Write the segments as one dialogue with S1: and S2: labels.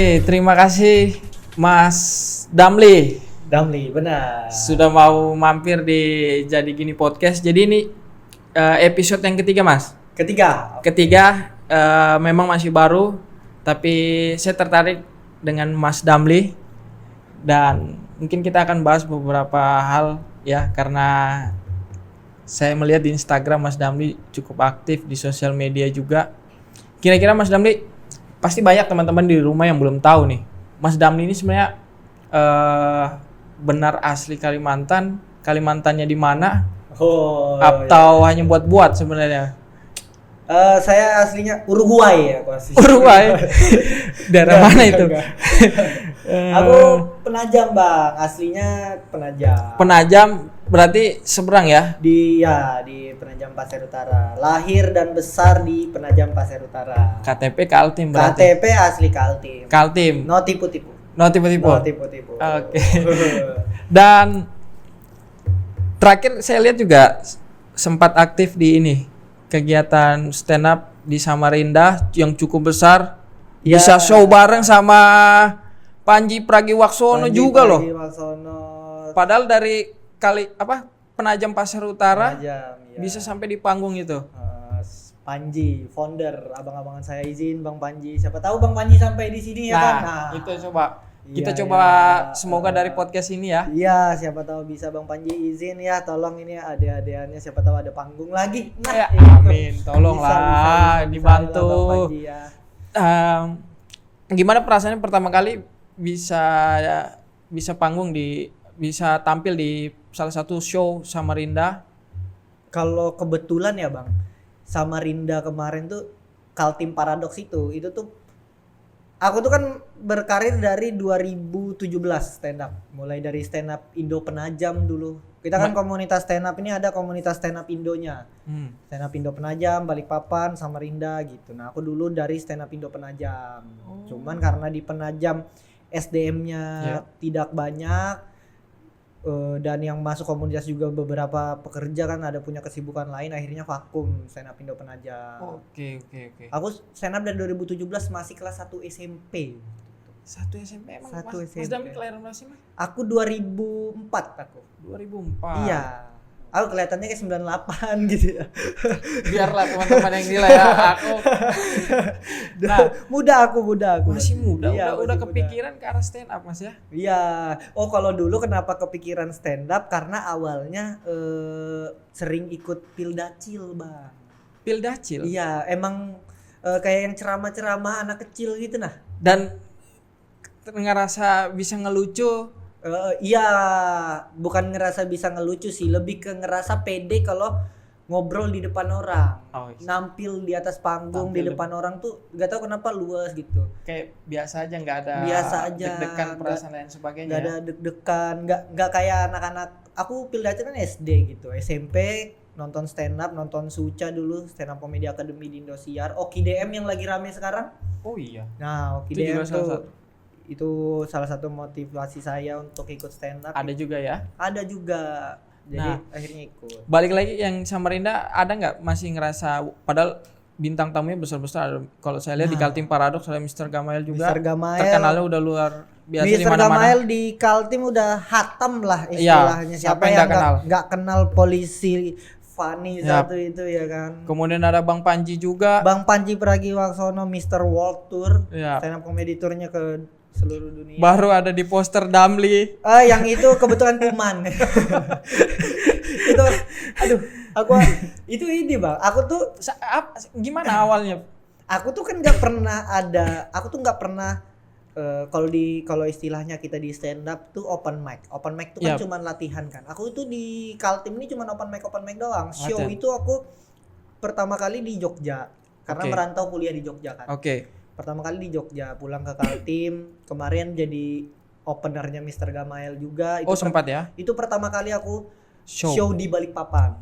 S1: Oke, terima kasih Mas Damli.
S2: Damli, benar.
S1: Sudah mau mampir di Jadi Gini Podcast. Jadi ini episode yang ketiga, Mas.
S2: Ketiga.
S1: Memang masih baru, tapi saya tertarik dengan Mas Damli. Dan mungkin kita akan bahas beberapa hal ya, karena saya melihat di Instagram Mas Damli cukup aktif di sosial media juga. Kira-kira Mas Damli, pasti banyak teman-teman di rumah yang belum tahu nih. Mas Damli ini sebenarnya benar asli Kalimantan. Kalimantannya di mana? Atau hanya buat-buat sebenarnya?
S2: Saya aslinya Uruguay ya, aku asli.
S1: Uruguay. Daerah mana itu?
S2: Aku Penajam, Bang. Aslinya Penajam.
S1: Penajam berarti seberang ya?
S2: Di Penajam Pasir Utara. Lahir dan besar di Penajam Pasir Utara.
S1: KTP Kaltim berarti.
S2: KTP asli Kaltim.
S1: Kaltim.
S2: No tipu-tipu.
S1: Oke. Dan terakhir saya lihat juga sempat aktif di ini, kegiatan stand up di Samarinda yang cukup besar.
S2: Ya.
S1: Bisa show bareng sama Panji Pragiwaksono juga loh. Padahal dari Penajam Pasir Utara
S2: Penajam, ya.
S1: bisa sampai di panggung itu.
S2: Panji, founder, abang-abangan saya izin Bang Panji. Siapa tahu Bang Panji sampai di sini ya kan? Nah,
S1: itu coba. Kita
S2: iya,
S1: coba
S2: iya.
S1: semoga dari podcast ini ya.
S2: Iya, siapa tahu bisa Bang Panji izin ya, tolong ini adik-adikannya siapa tahu ada panggung lagi. Nah,
S1: Ya,
S2: itu.
S1: amin, tolonglah dibantu.
S2: Bang Panji ya.
S1: Gimana perasaannya pertama kali bisa tampil di salah satu show Samarinda?
S2: Kalau kebetulan ya Bang, Samarinda kemarin tuh Kaltim Paradox itu tuh aku tuh kan berkarir dari 2017 stand up. Mulai dari stand up Indo Penajam dulu. Kita kan komunitas stand up ini ada komunitas stand up Indonya. Stand up Indo Penajam, Balikpapan, Samarinda gitu. Nah, aku dulu dari stand up Indo Penajam. Cuman karena di Penajam SDM-nya tidak banyak, dan yang masuk komunitas juga beberapa pekerja kan ada punya kesibukan lain, akhirnya vakum stand up Indo Penajam.
S1: Oke.
S2: Aku stand up dari 2017 masih kelas 1 SMP.
S1: 1 SMP emang. Mas Damli kelahiran berapa sih, Mas?
S2: Aku 2004 aku.
S1: 2004.
S2: Iya. Aku kelihatannya kayak 98 gitu ya.
S1: Biarlah teman-teman yang nilai ya. Aku
S2: muda aku.
S1: masih muda,
S2: Iya,
S1: udah
S2: masih
S1: kepikiran ke arah stand up, Mas ya?
S2: Iya. Oh, kalau dulu kenapa kepikiran stand up? Karena awalnya sering ikut Pildacil, Bang.
S1: Pildacil?
S2: Iya, emang kayak yang ceramah-ceramah anak kecil gitu nah.
S1: Dan ngerasa bisa ngelucu.
S2: Iya, bukan ngerasa bisa ngelucu sih, lebih ke ngerasa pede kalau ngobrol di depan orang. Nampil di atas panggung di depan orang tuh gak tahu kenapa luas gitu.
S1: Kayak biasa aja, nggak ada deg-degan perasaan lain sebagainya.
S2: Gak ada deg-degan, gak kayak anak-anak. Aku Pildacil kan SD gitu, SMP nonton stand up, nonton Suca dulu, stand up Comedy Academy di Indosiar. Oki DM yang lagi rame sekarang.
S1: Oh iya.
S2: Nah, Oki
S1: Itu
S2: DM
S1: juga
S2: itu salah satu motivasi saya untuk ikut stand up.
S1: Ada juga ya?
S2: Ada juga. Jadi akhirnya ikut.
S1: Balik lagi yang Samarinda, ada nggak masih ngerasa, padahal bintang tamunya besar-besar. Kalau saya lihat di Kaltim Paradox ada Mr. Gamail juga.
S2: Mr. Gamail.
S1: Terkenalnya udah luar biasa di
S2: Mr.
S1: mana-mana.
S2: Gamail di Kaltim udah hatam lah istilahnya.
S1: Siapa yang
S2: nggak kenal polisi Fani satu itu ya kan.
S1: Kemudian ada Bang Panji juga.
S2: Bang Panji Pragiwaksono, Mr. World Tour.
S1: Ya.
S2: Stand up comedy tournya ke seluruh dunia.
S1: Baru ada di poster Damli.
S2: Yang itu kebetulan Kuman. Itu itu ini Bang. Aku tuh
S1: gimana awalnya?
S2: Aku tuh kan nggak pernah kalau istilahnya kita di stand up tuh open mic. Open mic tuh kan cuma latihan kan. Aku itu di Kaltim ini cuma open mic doang. Show itu aku pertama kali di Jogja karena merantau kuliah di Jogja kan. Pertama kali di Jogja, pulang ke Kaltim. Kemarin jadi openernya Mr. Gamail juga. Itu
S1: sempat ya?
S2: Itu pertama kali aku show di Balikpapan.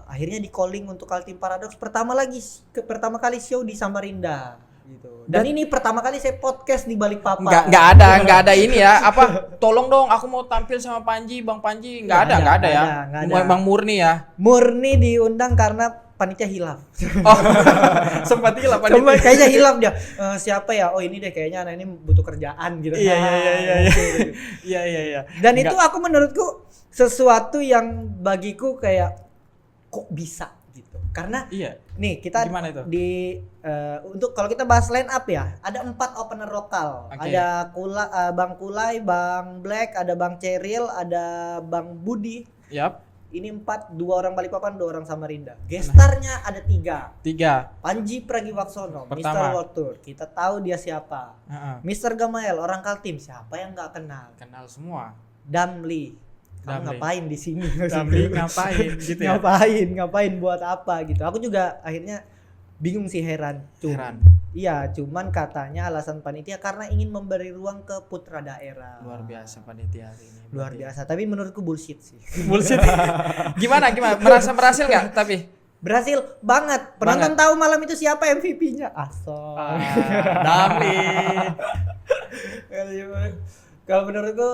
S2: Akhirnya di calling untuk Kaltim Paradox. Pertama kali show di Samarinda gitu. Dan ini pertama kali saya podcast di Balikpapan.
S1: Nggak ada ini ya. Tolong dong, aku mau tampil sama Panji, Bang Panji. Nggak ada ya. Memang murni ya.
S2: Murni diundang karena panitia hilaf.
S1: Oh, sempat hilang panitia.
S2: Coba kayaknya hilaf dia. Siapa ya? Oh ini deh kayaknya anak ini butuh kerjaan gitu.
S1: Iya.
S2: Gitu.
S1: Iya.
S2: Dan itu aku menurutku sesuatu yang bagiku kayak kok bisa gitu. Karena
S1: Iya.
S2: nih kita
S1: Gimana itu?
S2: untuk kalau kita bahas line up ya, ada 4 opener lokal.
S1: Oke.
S2: Ada Bang Kulai, Bang Black, ada Bang Ceril, ada Bang Budi.
S1: Yap.
S2: Ini 4, 2 orang Balikpapan, 2 orang Samarinda. Gestarnya ada 3.
S1: 3.
S2: Panji Pragiwaksono, Mr.
S1: Pertama.
S2: World Tour. Kita tahu dia siapa.
S1: Heeh.
S2: Mr. Gamael, orang Kaltim, siapa yang nggak kenal?
S1: Kenal semua.
S2: Damli, kamu
S1: Damli.
S2: ngapain di sini?
S1: Damli ngapain gitu ya?
S2: Ngapain buat apa gitu? Aku juga akhirnya bingung sih, heran. Iya, cuman katanya alasan panitia karena ingin memberi ruang ke putra daerah.
S1: Luar biasa panitia hari ini.
S2: Luar biasa, tapi menurutku bullshit sih.
S1: Bullshit. Gimana? Merasa berhasil nggak? Tapi
S2: Berhasil banget. Penonton tahu malam itu siapa MVP-nya? Aso.
S1: Damli.
S2: Kalau menurutku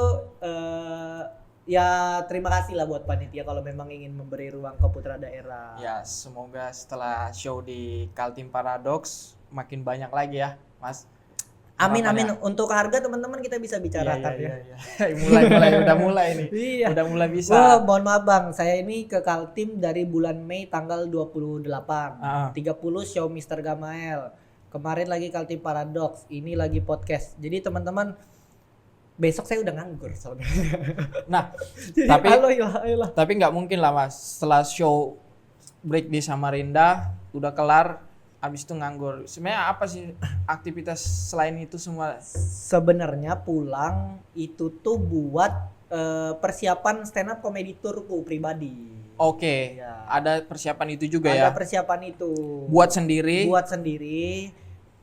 S2: ya terima kasih lah buat panitia kalau memang ingin memberi ruang ke putra daerah.
S1: Ya, semoga setelah show di Kaltim Paradox makin banyak lagi ya, Mas.
S2: Amin.
S1: Harapannya.
S2: Untuk harga teman-teman kita bisa bicarakan ya.
S1: Udah mulai nih.
S2: Iya.
S1: Udah mulai bisa.
S2: Wah, mohon maaf Bang, saya ini ke Kaltim dari bulan Mei tanggal 28. 30 show Mr. Gamael. Kemarin lagi Kaltim Paradox, ini lagi podcast. Jadi teman-teman, besok saya udah nganggur soalnya.
S1: Nah,
S2: Jadi ayolah.
S1: tapi nggak mungkin lah Mas. Setelah show break di Samarinda udah kelar, abis itu nganggur. Sebenarnya apa sih aktivitas selain itu semua?
S2: Sebenarnya pulang itu tuh buat persiapan stand up comedy tourku pribadi.
S1: Oke,
S2: Ya.
S1: ada persiapan itu juga ya.
S2: Ada persiapan itu.
S1: Buat sendiri.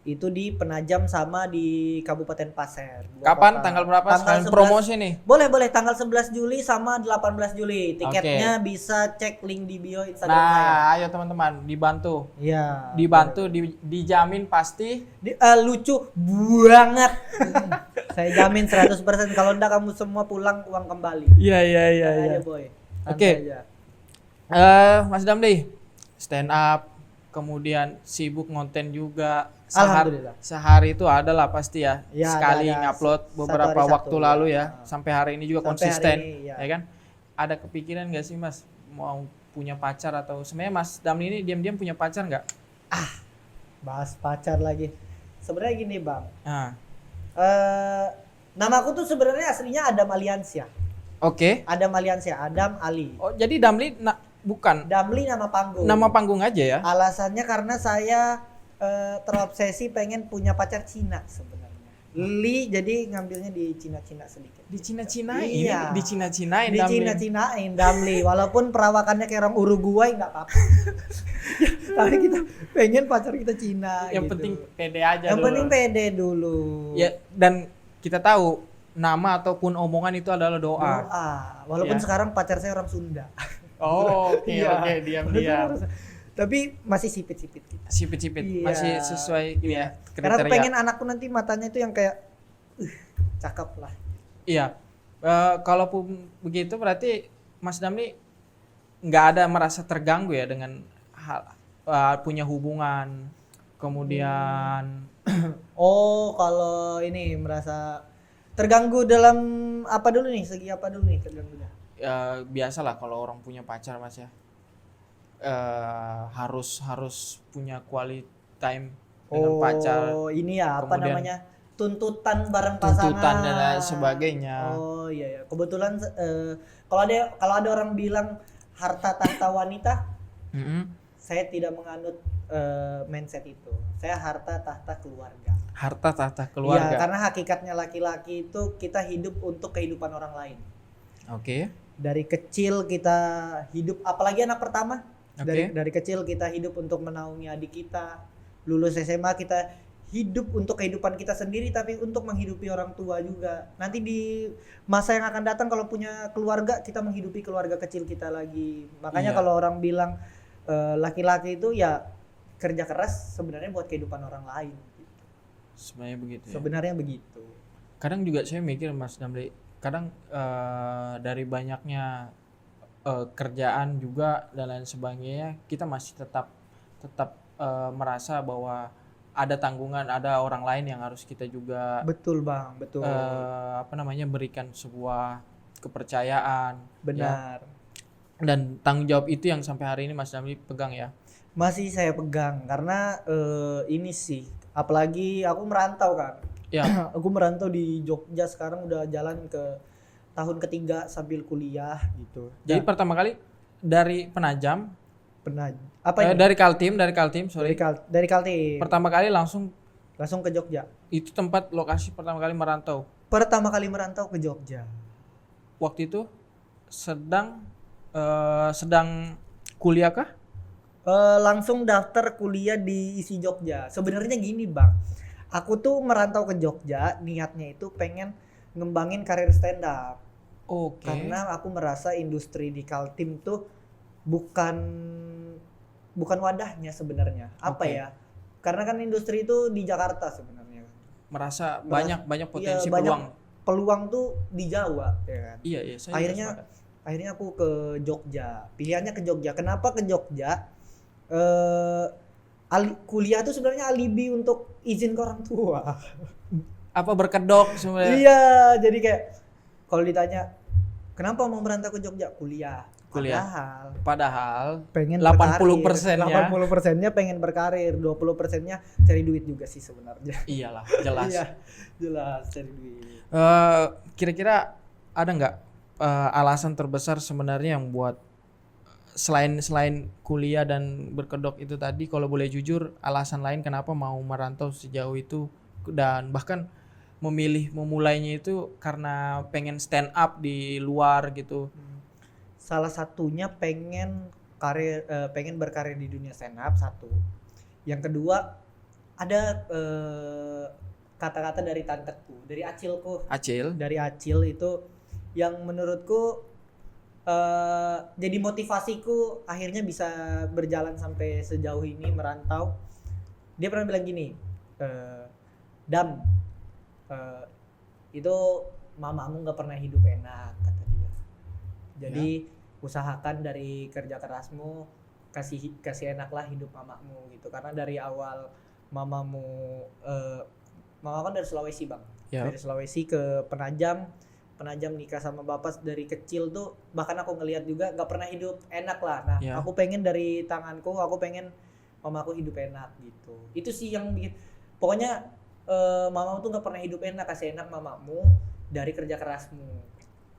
S2: Itu di Penajam sama di Kabupaten Pasir.
S1: Kapan? Tanggal berapa? Sekalian
S2: 11
S1: promosi nih.
S2: Boleh tanggal 11 Juli sama 18 Juli. Tiketnya bisa cek link di bio Instagram saya.
S1: Nah, ayo teman-teman dibantu.
S2: Iya.
S1: Dibantu, dijamin pasti.
S2: Lucu banget. Saya jamin 100% kalau enggak kamu semua pulang uang kembali.
S1: Iya.
S2: Aja, boy.
S1: Oke.
S2: Santai aja.
S1: Mas Damli, stand up, kemudian sibuk ngonten juga.
S2: Alhamdulillah.
S1: Sehari itu ada lah pasti ya.
S2: Ya,
S1: Sekali
S2: ada.
S1: ngupload
S2: Satu
S1: beberapa
S2: hari
S1: waktu
S2: satu.
S1: lalu ya. Sampai hari ini juga
S2: Sampai
S1: konsisten,
S2: hari ini, ya.
S1: ya kan? Ada kepikiran nggak sih Mas mau punya pacar atau sebenarnya Mas Damli ini diam-diam punya pacar nggak?
S2: Bahas pacar lagi. Sebenarnya gini, Bang.
S1: Nah,
S2: Namaku tuh sebenarnya aslinya Adam Aliansyah.
S1: oke.
S2: Adam Aliansyah, Adam Ali.
S1: Oh, jadi Damli bukan
S2: Damli nama panggung.
S1: nama panggung aja ya?
S2: Alasannya karena saya terobsesi pengen punya pacar Cina sebenarnya. Li jadi ngambilnya di Cina-Cina sedikit.
S1: Di Cina-Cinain,
S2: Iya.
S1: di Cina-Cinain
S2: Di
S1: Damli.
S2: Cina-Cinain Damli, walaupun perawakannya kayak orang Uruguay nggak apa-apa. Tapi kita pengen pacar kita Cina.
S1: Yang
S2: gitu.
S1: penting pede aja
S2: Yang
S1: dulu.
S2: penting pede dulu.
S1: Ya, dan kita tahu nama ataupun omongan itu adalah doa.
S2: Walaupun
S1: Ya.
S2: sekarang pacar saya orang Sunda.
S1: Oh, oke,
S2: Iya.
S1: diam-diam.
S2: Tapi masih sipit-sipit gitu.
S1: Sipit-sipit,
S2: Iya.
S1: masih sesuai ini ya
S2: Karena
S1: kriteria.
S2: pengen anakku nanti matanya itu yang kayak cakep lah.
S1: Iya. Kalaupun begitu berarti Mas Damli nggak ada merasa terganggu ya dengan hal punya hubungan, kemudian
S2: Oh, kalau ini merasa terganggu dalam apa dulu nih? Segi apa dulu nih terganggunya?
S1: biasalah kalau orang punya pacar Mas ya. Harus punya quality time dengan pacar,
S2: Oh, ini ya apa
S1: Kemudian
S2: namanya? Tuntutan bareng pasangan.
S1: tuntutan dan lain sebagainya.
S2: Oh iya. Kebetulan kalau ada orang bilang harta tahta wanita,
S1: Mm-mm.
S2: saya tidak menganut mindset itu. Saya harta tahta keluarga.
S1: Harta tahta
S2: Iya,
S1: keluarga.
S2: karena hakikatnya laki-laki itu kita hidup untuk kehidupan orang lain.
S1: Oke.
S2: Dari kecil kita hidup, apalagi anak pertama.
S1: Oke.
S2: Dari kecil kita hidup untuk menaungi adik kita. Lulus SMA kita hidup untuk kehidupan kita sendiri, tapi untuk menghidupi orang tua juga. Nanti di masa yang akan datang kalau punya keluarga, kita menghidupi keluarga kecil kita lagi. Makanya
S1: Iya.
S2: kalau orang bilang laki-laki itu ya kerja keras sebenarnya buat kehidupan orang lain.
S1: Sebenarnya begitu ya.
S2: Sebenarnya begitu.
S1: Kadang juga saya mikir Mas Damli, kadang dari banyaknya kerjaan juga dan lain sebagainya, kita masih tetap tetap merasa bahwa ada tanggungan, ada orang lain yang harus kita juga
S2: Betul bang, betul.
S1: berikan sebuah kepercayaan, ya.
S2: Benar.
S1: Dan tanggung jawab itu yang sampai hari ini Mas Damli pegang ya.
S2: Masih saya pegang karena ini sih, apalagi aku merantau kan.
S1: Ya,
S2: Aku merantau di Jogja sekarang udah jalan ke tahun ketiga sambil kuliah gitu.
S1: jadi pertama kali dari Penajam,
S2: Pernah apa ini?
S1: dari Kaltim, sorry.
S2: Dari Kaltim.
S1: Pertama kali langsung
S2: Langsung ke Jogja.
S1: itu tempat lokasi pertama kali merantau.
S2: Pertama kali merantau ke Jogja.
S1: Waktu itu sedang kuliah kah?
S2: Langsung daftar kuliah di ISI Jogja. Sebenarnya gini bang, aku tuh merantau ke Jogja niatnya itu pengen ngembangin karir stand up.
S1: Oke.
S2: Karena aku merasa industri di Kaltim tuh bukan wadahnya sebenarnya. Apa
S1: Oke.
S2: ya? Karena kan industri itu di Jakarta sebenarnya.
S1: Merasa
S2: Merasa-
S1: banyak potensi
S2: Iya, banyak
S1: peluang.
S2: peluang tuh di Jawa, ya kan.
S1: Iya, saya
S2: Akhirnya
S1: juga sepakat.
S2: akhirnya aku ke Jogja. Pilihannya ke Jogja. Kenapa ke Jogja? Eh kuliah tuh sebenarnya alibi untuk izin ke orang tua.
S1: Apa berkedok sebenarnya?
S2: Iya, jadi kayak kalau ditanya kenapa mau merantau ke Jogja? Kuliah.
S1: Kuliah.
S2: Padahal
S1: Padahal
S2: pengen
S1: 80%-nya
S2: 80%-nya pengen berkarir, 20%-nya cari duit juga sih sebenarnya.
S1: iyalah, jelas.
S2: Iya, jelas cari duit.
S1: Kira-kira ada nggak alasan terbesar sebenarnya yang buat selain kuliah dan berkedok itu tadi, kalau boleh jujur, alasan lain kenapa mau merantau sejauh itu dan bahkan memulainya itu karena pengen stand up di luar gitu.
S2: Salah satunya pengen berkarir di dunia stand up satu. Yang kedua ada kata-kata dari tanteku, dari acilku.
S1: Acil.
S2: Dari Acil itu yang menurutku jadi motivasiku akhirnya bisa berjalan sampai sejauh ini merantau. Dia pernah bilang gini, Dam, itu mamamu nggak pernah hidup enak kata dia. Jadi usahakan dari kerja kerasmu kasih enaklah hidup mamamu gitu. Karena dari awal mama kan dari Sulawesi bang,
S1: Ya.
S2: dari Sulawesi ke Penajam nikah sama bapak dari kecil tuh, bahkan aku ngelihat juga gak pernah hidup enak lah. Nah
S1: Ya.
S2: aku pengen dari tanganku, aku pengen mamaku hidup enak gitu. Itu sih yang bikin, pokoknya mamamu tuh gak pernah hidup enak, kasih enak mamamu dari kerja kerasmu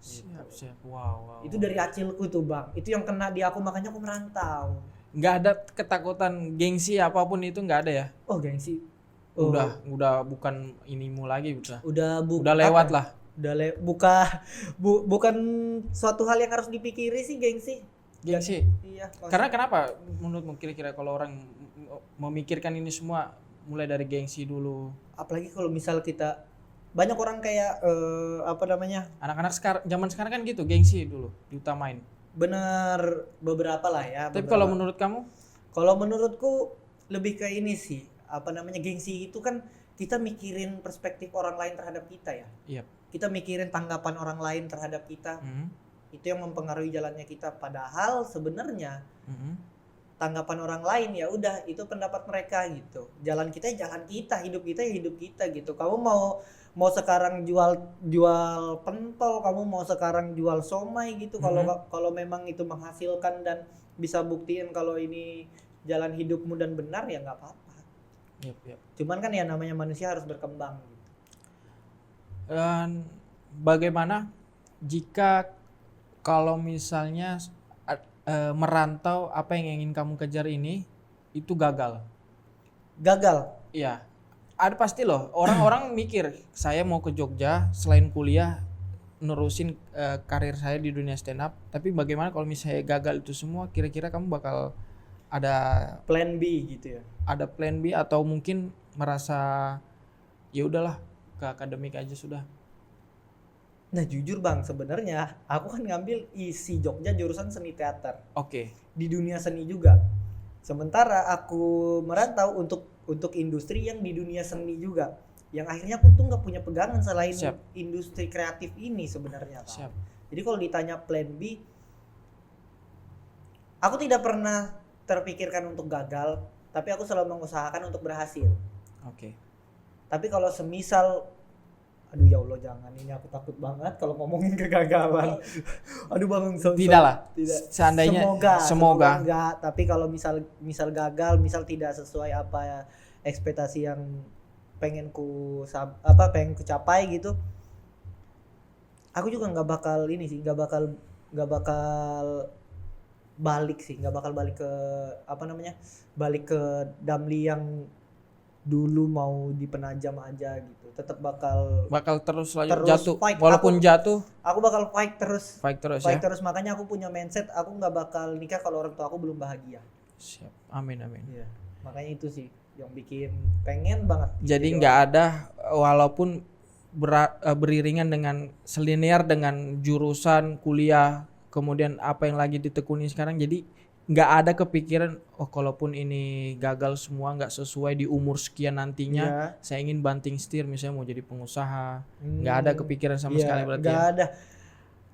S2: gitu.
S1: Siap. Wow.
S2: Itu dari acilku tuh bang, itu yang kena di aku, makanya aku merantau.
S1: Nggak ada ketakutan, gengsi apapun itu nggak ada ya?
S2: Oh gengsi.
S1: Udah bukan inimu lagi,
S2: Udah
S1: lewat lah.
S2: Bukan suatu hal yang harus dipikiri sih gengsi.
S1: Gengsi.
S2: Iya.
S1: Karena kenapa menurutmu kira-kira kalau orang memikirkan ini semua mulai dari gengsi dulu?
S2: Apalagi kalau misal kita banyak orang kayak
S1: Anak-anak zaman sekarang kan gitu, gengsi dulu diutamain.
S2: bener, beberapa lah ya.
S1: Tapi
S2: beberapa.
S1: kalau menurut kamu?
S2: Kalau menurutku lebih ke ini sih, gengsi itu kan kita mikirin perspektif orang lain terhadap kita ya.
S1: Iya.
S2: Kita mikirin tanggapan orang lain terhadap kita.
S1: Mhm.
S2: Itu yang mempengaruhi jalannya kita. Padahal sebenarnya
S1: Mhm.
S2: tanggapan orang lain ya udah itu pendapat mereka gitu. Jalan kita ya jalan kita, hidup kita ya hidup kita gitu. Kamu mau sekarang jual pentol, kamu mau sekarang jual somai gitu. Kalau memang itu menghasilkan dan bisa buktiin kalau ini jalan hidupmu dan benar ya nggak apa-apa.
S1: Yep.
S2: Cuman kan ya namanya manusia harus berkembang gitu.
S1: Dan bagaimana jika kalau misalnya merantau apa yang ingin kamu kejar ini itu gagal?
S2: Gagal.
S1: Iya. Ada pasti loh orang-orang mikir saya mau ke Jogja selain kuliah nerusin karir saya di dunia stand up, tapi bagaimana kalau misalnya gagal itu semua, kira-kira kamu bakal ada
S2: Plan B gitu ya.
S1: ada plan B atau mungkin merasa ya udahlah ke akademik aja sudah?
S2: Nah jujur bang, sebenarnya aku kan ngambil ISI Jogja jurusan seni teater.
S1: Oke.
S2: Di dunia seni juga. Sementara aku merantau untuk industri yang di dunia seni juga. Yang akhirnya aku tuh nggak punya pegangan selain
S1: Siap.
S2: industri kreatif ini sebenarnya. Pak.
S1: Siap.
S2: Jadi kalau ditanya plan B, Aku tidak pernah terpikirkan untuk gagal, tapi aku selalu mengusahakan untuk berhasil.
S1: Oke.
S2: Tapi kalau semisal, aduh ya Allah jangan, ini aku takut banget kalau ngomongin kegagalan. Aduh Bang,
S1: Tidak lah.
S2: tidak.
S1: Seandainya
S2: Semoga enggak, tapi kalau misal gagal, misal tidak sesuai apa ya, ekspektasi yang pengen ku capai gitu, aku juga nggak bakal balik ke balik ke Damli yang dulu mau di Penajam aja gitu. Tetap bakal
S1: terus jatuh
S2: fight.
S1: walaupun jatuh
S2: aku bakal fight terus
S1: ya.
S2: Makanya aku punya mindset aku nggak bakal nikah kalau orang tua aku belum bahagia.
S1: Siap. Amin.
S2: Iya. Makanya itu sih yang bikin pengen banget.
S1: Jadi nggak ada, walaupun beriringan dengan selinear dengan jurusan kuliah, kemudian apa yang lagi ditekuni sekarang, jadi nggak ada kepikiran kalaupun ini gagal semua nggak sesuai di umur sekian nantinya, saya ingin banting setir misalnya mau jadi pengusaha. Nggak ada kepikiran sama sekali berarti.
S2: Nggak ada.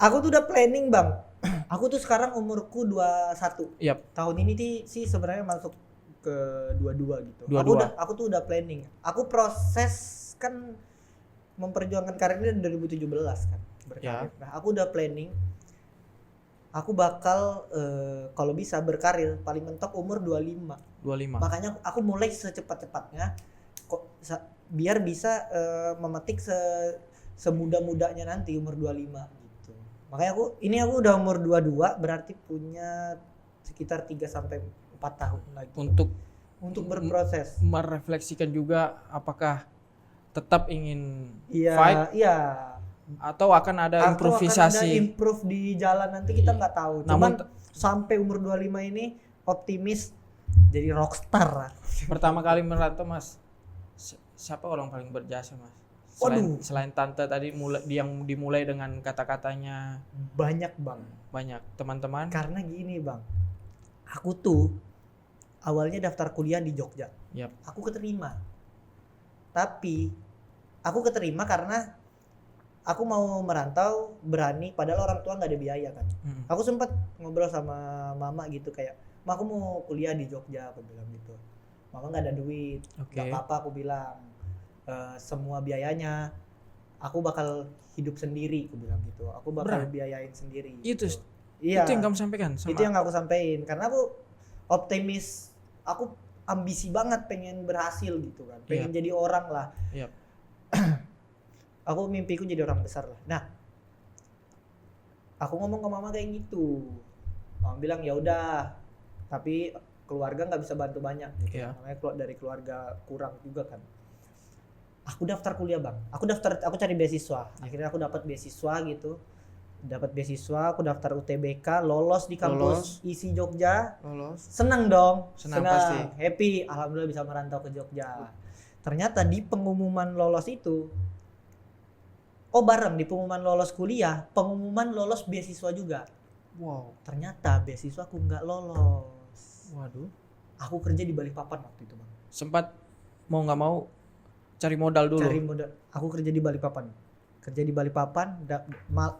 S2: Aku tuh udah planning Bang. Aku tuh sekarang umurku 21. Tahun ini sih sebenarnya masuk ke 22 gitu. Aku tuh udah planning. Aku proses kan memperjuangkan karir ini dari 2017 kan berkarir. Nah, aku udah planning. Aku bakal kalau bisa berkarir paling mentok umur 25. Makanya aku mulai secepat-cepatnya biar bisa memetik semuda-mudanya nanti umur 25 gitu. Makanya aku udah umur 22 berarti punya sekitar 3 sampai 4 tahun lagi untuk berproses,
S1: merefleksikan juga apakah tetap ingin
S2: fight
S1: atau akan ada improvisasi,
S2: improve di jalan nanti, kita nggak tahu. Cuman sampai umur 25 ini optimis jadi rockstar.
S1: Pertama kali merantau Mas, siapa orang paling berjasa Mas? Selain tante tadi yang dimulai dengan kata-katanya.
S2: Banyak Bang.
S1: Banyak teman-teman.
S2: Karena gini Bang, aku tuh awalnya daftar kuliah di Jogja. Aku keterima. Tapi aku keterima karena aku mau merantau berani, padahal orang tua nggak ada biaya kan. Aku sempat ngobrol sama mama gitu kayak, "Ma, aku mau kuliah di Jogja," aku bilang gitu. Mama nggak ada duit. Nggak apa-apa aku bilang. Semua biayanya aku bakal hidup sendiri, aku bilang gitu. Aku bakal biayain sendiri.
S1: Itu
S2: Iya.
S1: Itu yang kamu sampaikan sama?
S2: Itu yang aku sampaikan karena aku optimis, aku ambisi banget pengen berhasil gitu kan, pengen jadi orang lah. Aku mimpiku jadi orang besar lah. Nah, aku ngomong ke mama kayak gitu. Mama bilang ya udah, tapi keluarga nggak bisa bantu banyak gitu. Namanya dari keluarga kurang juga kan. Aku daftar kuliah Bang. Aku cari beasiswa. Akhirnya aku dapat beasiswa gitu. Aku daftar UTBK, lolos di kampus ISI Jogja. Senang dong. Senang pasti. Happy, alhamdulillah bisa merantau ke Jogja. Ternyata di pengumuman lolos itu, bareng di pengumuman lolos kuliah, pengumuman lolos beasiswa juga.
S1: Wow.
S2: Ternyata beasiswa aku nggak lolos.
S1: Waduh.
S2: Aku kerja di Balikpapan waktu itu Bang.
S1: Sempat mau nggak mau cari modal dulu.
S2: Aku kerja di Balikpapan.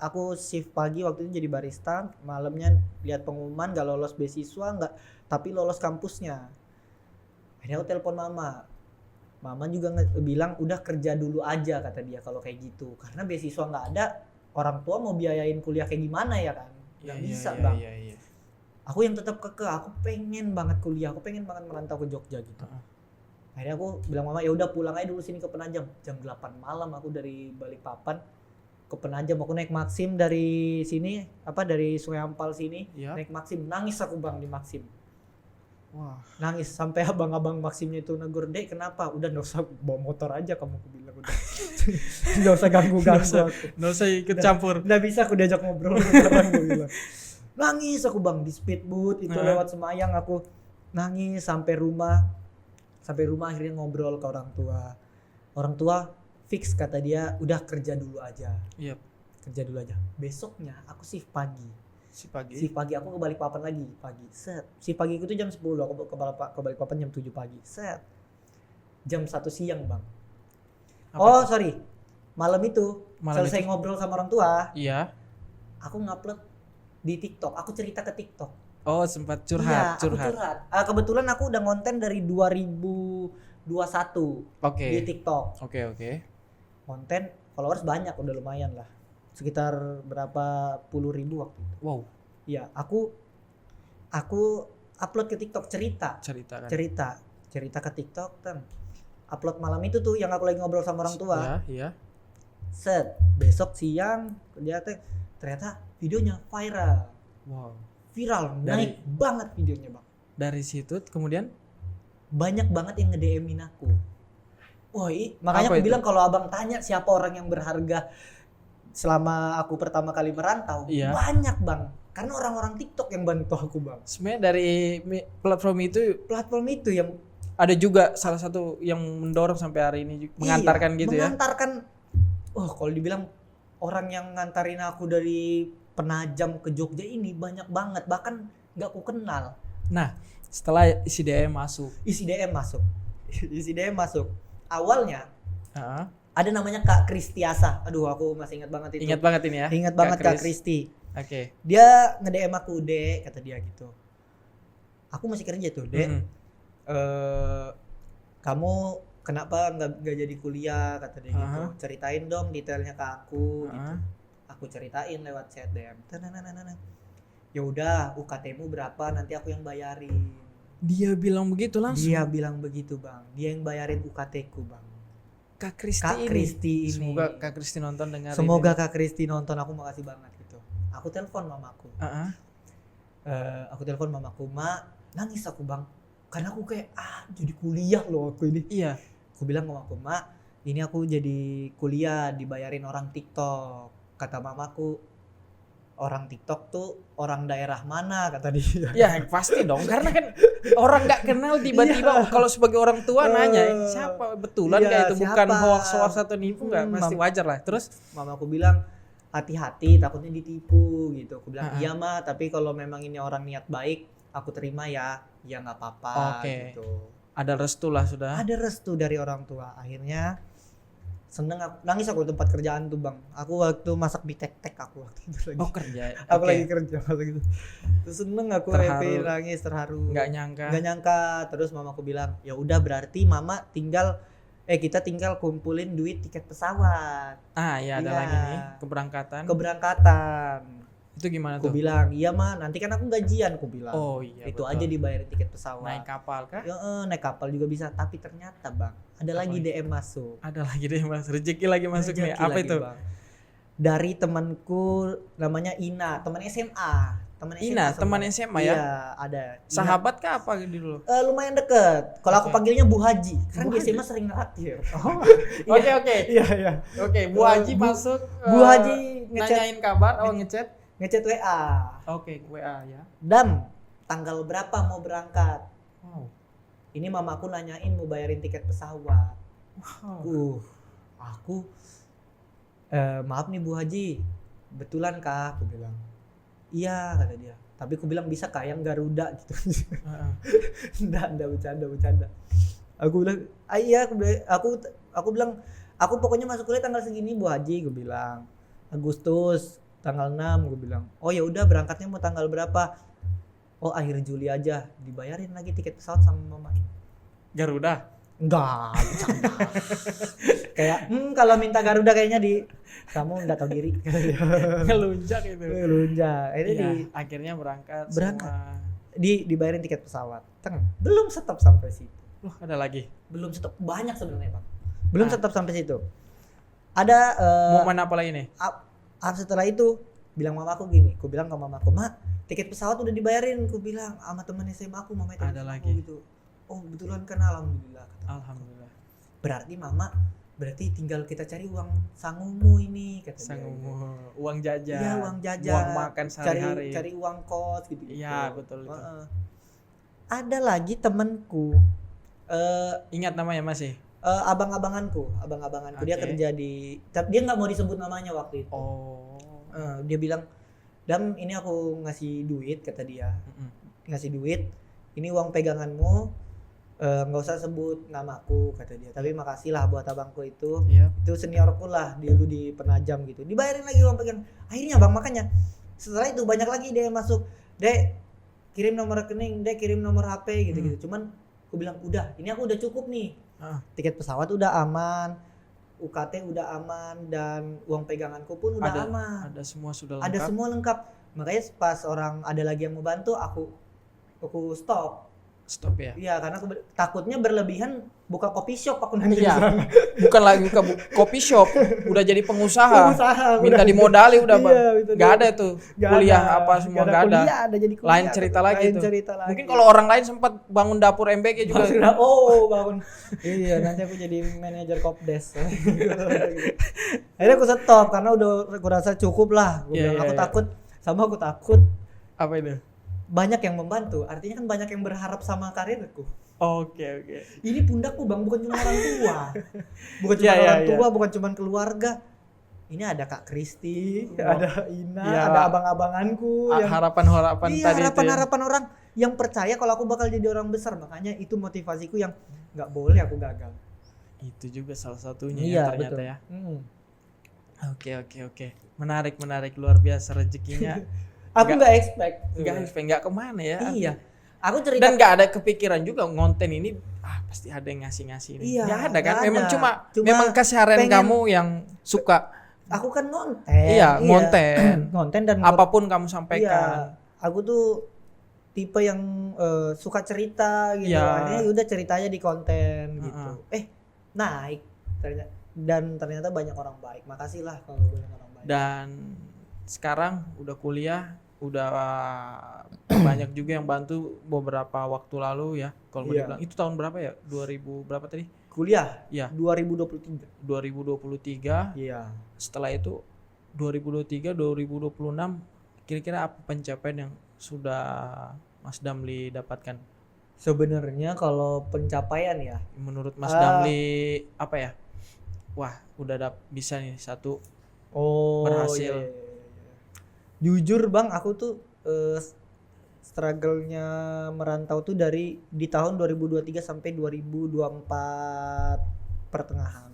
S2: Aku shift pagi waktu itu jadi barista, malamnya lihat pengumuman gak lolos beasiswa, tapi lolos kampusnya. Akhirnya aku telepon mama juga bilang udah kerja dulu aja kata dia kalau kayak gitu, karena beasiswa nggak ada, orang tua mau biayain kuliah kayak gimana ya kan, nggak bisa Bang. Aku yang tetap kekeh, aku pengen banget kuliah, aku pengen banget merantau ke Jogja gitu. Akhirnya aku bilang mama ya udah pulang aja dulu sini ke Penajam. Jam 8 malam aku dari Balikpapan ke Penajam, aku naik Maxim dari sini, dari Sungai Ampal sini, naik Maxim. Nangis aku Bang di Maxim.
S1: Wah.
S2: Nangis sampai abang-abang Maximnya itu negur, "Dek, kenapa? Udah enggak usah bawa motor aja kamu," aku bilang udah. Enggak usah ganggu-ganggu aku.
S1: Enggak usah ikut campur.
S2: Enggak bisa aku diajak ngobrol sekarang aku bilang. Nangis aku Bang di speedboat itu lewat Semayang, aku nangis sampai rumah akhirnya ngobrol ke orang tua fix kata dia udah kerja dulu aja. Kerja dulu aja. Besoknya aku shift pagi aku ke Balikpapan lagi pagi. Shift pagi itu jam 10, aku ke Balikpapan jam 7 pagi. Jam 1 siang Bang. Sorry. Malam selesai ngobrol sama orang tua.
S1: Aku
S2: ngupload di TikTok. Aku cerita ke TikTok.
S1: Oh, sempat
S2: Iya,
S1: curhat,
S2: aku curhat. Kebetulan aku udah ngonten dari 2021
S1: Oke.
S2: di TikTok.
S1: Oke.
S2: Konten followers banyak, udah lumayan lah. Sekitar berapa puluh ribu waktu itu.
S1: Wow,
S2: Iya, aku upload ke TikTok cerita
S1: cerita kan.
S2: ke TikTok kan. Upload malam itu tuh yang aku lagi ngobrol sama orang tua.
S1: Iya.
S2: Set, besok siang ternyata videonya viral.
S1: Wow.
S2: Naik banget videonya, Bang.
S1: Dari situ kemudian
S2: Banyak banget yang nge-DM-in aku. Makanya
S1: Apa
S2: aku
S1: itu?
S2: bilang kalau abang tanya siapa orang yang berharga selama aku pertama kali merantau,
S1: Iya.
S2: banyak bang. Karena orang-orang TikTok yang bantu aku bang.
S1: sebenarnya dari platform itu
S2: Platform itu yang
S1: ada juga salah satu yang mendorong sampai hari ini mengantarkan gitu ya.
S2: mengantarkan. Kalau dibilang orang yang ngantarin aku dari Penajam ke Jogja ini banyak banget, bahkan nggak aku kenal.
S1: Nah, setelah isi DM masuk,
S2: Isi DM masuk. Awalnya
S1: Heeh.
S2: ada namanya Kak Kristiasa. Aduh, aku masih ingat banget itu.
S1: Ingat banget ini ya.
S2: Ingat banget Kak
S1: Kris.
S2: Kristi.
S1: Oke.
S2: Dia nge-DM aku, Dek, kata dia gitu. Aku masih kerja tuh, Dek.
S1: Mm.
S2: Kamu kenapa nggak jadi kuliah, kata dia gitu.
S1: Aha.
S2: Ceritain dong detailnya ke aku gitu.
S1: Heeh.
S2: Aku ceritain lewat chat DM. Ya udah, UKT-mu berapa, nanti aku yang bayarin.
S1: Dia bilang begitu langsung.
S2: Dia bilang begitu, Bang. Dia yang bayarin UKT-ku, Bang.
S1: Kak Kristi
S2: Kak
S1: ini.
S2: Kristi ini.
S1: Semoga Kak Kristi nonton dengar
S2: Semoga
S1: ini.
S2: Kak Kristi nonton, aku makasih banget gitu. Aku telepon mamaku.
S1: Heeh.
S2: Aku telepon mamaku, "Mak, nangis aku, Bang. Karena aku kayak jadi kuliah loh aku ini."
S1: Iya.
S2: Aku bilang ke mamaku, "Mak, ini aku jadi kuliah dibayarin orang TikTok." Kata mamaku, "Orang TikTok tuh orang daerah mana?" kata dia.
S1: Ya pasti dong, karena kan orang nggak kenal tiba-tiba kalau sebagai orang tua nanya siapa betulan nggak itu bukan
S2: siapa?
S1: hoax atau nipu nggak pasti
S2: Mam-
S1: wajar lah. Terus
S2: Mamaku bilang, "Hati-hati, takutnya ditipu." gitu. Aku bilang,
S1: Ha-ha.
S2: "Iya, Ma, tapi kalau memang ini orang niat baik, aku terima ya." "Ya nggak apa-apa."
S1: Oke.
S2: gitu.
S1: ada restu lah sudah.
S2: Ada restu dari orang tua. Akhirnya seneng aku, nangis aku di tempat kerjaan tuh, Bang. Aku waktu masak mie tek-tek aku waktu itu lagi.
S1: Oh kerja.
S2: Aku
S1: Oke.
S2: lagi kerja masak gitu. Terus seneng aku,
S1: Terharu.
S2: happy, nangis, terharu.
S1: Nggak nyangka.
S2: Nggak nyangka. Terus mamaku bilang, "Ya udah berarti mama kita tinggal kumpulin duit tiket pesawat,
S1: Ah ya ada
S2: Iya.
S1: lagi nih keberangkatan.
S2: keberangkatan."
S1: Itu gimana
S2: Aku
S1: tuh?
S2: bilang, "Iya, Ma, nanti kan aku gajian." Aku bilang.
S1: Oh iya.
S2: Itu
S1: betul.
S2: aja dibayarin tiket pesawat.
S1: Naik kapal kah?
S2: Ya, naik kapal juga bisa. Tapi ternyata, Bang, ada
S1: Apa
S2: lagi
S1: lagi?
S2: DM masuk.
S1: Ada lagi deh mas, rezeki lagi masuk nih.
S2: Rezeki
S1: Apa
S2: lagi,
S1: itu?
S2: Bang. Dari temanku namanya Ina, teman SMA.
S1: Ina, teman
S2: sebenarnya.
S1: SMA ya?
S2: Iya, ada. Ina.
S1: Sahabat kah apa dulu?
S2: Lumayan deket. Kalau aku
S1: Oke.
S2: panggilnya Bu Haji, karena
S1: Bu
S2: di
S1: Haji?
S2: SMA sering ngeraktir.
S1: Oke.
S2: Iya.
S1: Oke, Bu Haji masuk.
S2: Bu Haji ngechat
S1: nanyain kabar, ngechat.
S2: ngechat WA.
S1: Oke, WA ya.
S2: Dam, tanggal berapa mau berangkat?
S1: Wow.
S2: Ini mamaku nanyain mau bayarin tiket pesawat.
S1: Wow.
S2: Aku maaf nih Bu Haji, betulan kah? Aku bilang. Iya, kata dia. Tapi aku bilang bisa kah yang Garuda gitu.
S1: Heeh.
S2: Enggak bercanda. Aku bilang, iya, aku bilang, aku pokoknya masuk kuliah tanggal segini Bu Haji, gue bilang. Agustus tanggal 6, gue bilang. Oh ya udah, berangkatnya mau tanggal berapa? Oh akhir Juli aja, dibayarin lagi tiket pesawat sama mama.
S1: Garuda.
S2: Enggak, bercanda. Kayak kalau minta Garuda kayaknya kamu enggak tahu diri.
S1: Ngelunjak itu.
S2: Lunjak. Akhirnya
S1: Iya, akhirnya berangkat.
S2: Berangkat.
S1: Semua.
S2: dibayarin tiket pesawat. Belum stop sampai situ.
S1: Loh, ada lagi.
S2: Belum stop, banyak sebenarnya, Bang. Belum
S1: Ah.
S2: stop sampai situ. Ada
S1: Momen apa lagi nih?
S2: setelah itu bilang mamaku gini, aku bilang ke mamaku, "Ma, tiket pesawat udah dibayarin." Aku bilang sama teman SMA aku, "Mama itu
S1: Ada lagi.
S2: gitu." "Oh, kebetulan kan, alhamdulillah." kata.
S1: Alhamdulillah.
S2: Berarti mama, tinggal kita cari uang sangumu ini, kata dia.
S1: Sangumu, uang jajan.
S2: Iya, uang jajan.
S1: Uang makan sehari-hari.
S2: Cari uang kos gitu.
S1: Iya, betul itu.
S2: Ada lagi temanku,
S1: Ingat namanya masih?
S2: abang-abanganku, dia
S1: Oke.
S2: kerja tapi dia nggak mau disebut namanya waktu itu.
S1: Oh.
S2: Dia bilang, "Dam, ini aku ngasih duit," kata dia.
S1: Mm-mm.
S2: "Ngasih duit, ini uang peganganmu, nggak usah sebut namaku," kata dia. "Tapi makasih lah buat abangku itu.
S1: Iya.
S2: Itu seniorku lah dulu di Penajam gitu. Dibayarin lagi uang pegangan." Akhirnya, Bang, makanya setelah itu banyak lagi dia yang masuk. "Dek, kirim nomor rekening, dia kirim nomor HP gitu-gitu. Cuman aku bilang udah, ini aku udah cukup nih. Tiket pesawat udah aman, UKT udah aman, dan uang peganganku pun udah aman.
S1: Ada semua sudah lengkap.
S2: Ada semua lengkap. Makanya pas orang ada lagi yang mau bantu, aku stop
S1: ya.
S2: Iya, karena aku takutnya berlebihan buka coffee shop aku nanti.
S1: Iya. Bukan lagi buka coffee shop, udah jadi pengusaha minta dimodali udah Bang. Gak ada tuh kuliah apa semua gak ada.
S2: Jadi kuliah,
S1: lain cerita lagi tuh. Mungkin kalau orang lain sempat bangun dapur MBG juga.
S2: Bangun. Iya, nanti aku jadi manajer Kopdes. Akhirnya aku stop karena udah aku rasa cukup lah. Aku takut
S1: apa itu?
S2: Banyak yang membantu, artinya kan banyak yang berharap sama karirku.
S1: Oke.
S2: Ini pundakku Bang, bukan cuma orang tua. Bukan cuma orang tua, bukan cuma keluarga. Ini ada Kak Kristi, ada Ina, ada abang-abanganku.
S1: Harapan-harapan tadi
S2: harapan orang yang percaya kalau aku bakal jadi orang besar. Makanya itu motivasiku yang gak boleh aku gagal.
S1: Itu juga salah satunya ternyata
S2: betul.
S1: Ya. Oke. Menarik, luar biasa rezekinya.
S2: Aku nggak expect,
S1: nggak kemana ya.
S2: Iya, aku cerita
S1: dan nggak ada kepikiran juga ngonten ini pasti ada yang ngasih ini. Nggak ada kan? Memang cuma memang keseharian kamu yang suka.
S2: Aku kan ngonten.
S1: Iya.
S2: Ngonten dan
S1: apapun kamu sampaikan.
S2: Iya, aku tuh tipe yang suka cerita gitu. Akhirnya udah ceritanya di konten gitu. Naik ternyata banyak orang baik. Makasih lah kalau banyak orang baik.
S1: Dan sekarang udah kuliah, udah banyak juga yang bantu beberapa waktu lalu ya. Kalau mau dibilang itu tahun berapa ya? 2000 berapa tadi?
S2: Kuliah?
S1: Iya.
S2: 2023.
S1: Iya. Setelah itu 2023, 2026 kira-kira apa pencapaian yang sudah Mas Damli dapatkan?
S2: Sebenarnya kalau pencapaian ya,
S1: menurut Mas Damli apa ya? Wah, udah bisa nih satu berhasil.
S2: Iya. Jujur Bang, aku tuh struggle-nya merantau tuh di tahun 2023 sampai 2024 pertengahan.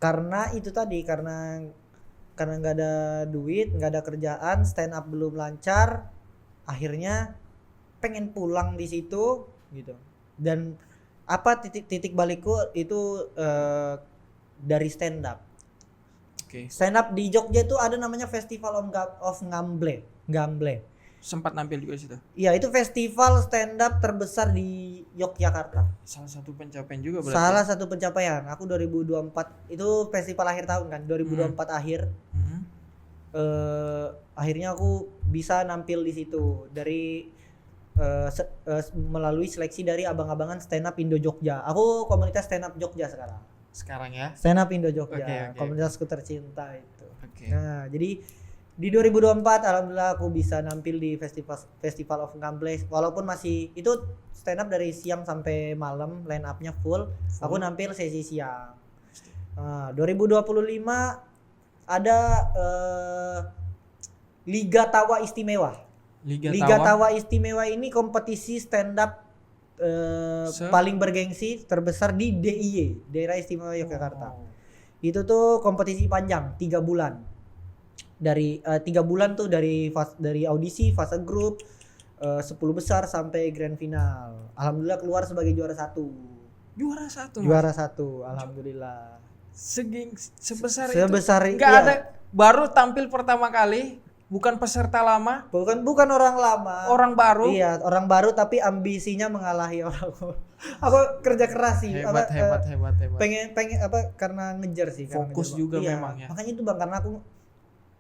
S2: Karena itu tadi, karena nggak ada duit, nggak ada kerjaan, stand up belum lancar, akhirnya pengen pulang di situ gitu. Dan titik balikku itu dari stand up. Stand up di Jogja itu ada namanya Festival of Ngamble.
S1: Sempat nampil juga di situ.
S2: Iya, itu festival stand up terbesar di Yogyakarta.
S1: Salah satu pencapaian juga berarti.
S2: Salah satu pencapaian. Aku 2024 itu festival akhir tahun kan, 2024 akhir. Akhirnya aku bisa nampil di situ dari melalui seleksi dari abang-abangan stand up Indo Jogja. Aku komunitas stand up Jogja sekarang ya. Stand up Indo Jogja, komunitasku tercinta itu. Nah, jadi di 2024 alhamdulillah aku bisa nampil di Festival of Ngamble. Walaupun masih itu stand up dari siang sampai malam, line up-nya full. Aku nampil sesi siang. 2025 ada Liga Tawa Istimewa. Liga Tawa Istimewa ini kompetisi stand up paling bergengsi terbesar di DIY, Daerah Istimewa Yogyakarta. Itu tuh kompetisi panjang 3 bulan. Dari 3 bulan tuh dari audisi, fase grup, 10 besar sampai grand final. Alhamdulillah keluar sebagai juara 1. Juara 1, alhamdulillah.
S1: Sebesar
S2: itu.
S1: Enggak ada, baru tampil pertama kali. Bukan peserta lama,
S2: bukan orang lama,
S1: orang baru.
S2: Iya, orang baru tapi ambisinya mengalahi orang. Aku kerja keras sih.
S1: Hebat.
S2: Pengen karena ngejar sih.
S1: Fokus juga memang ya.
S2: Makanya itu Bang,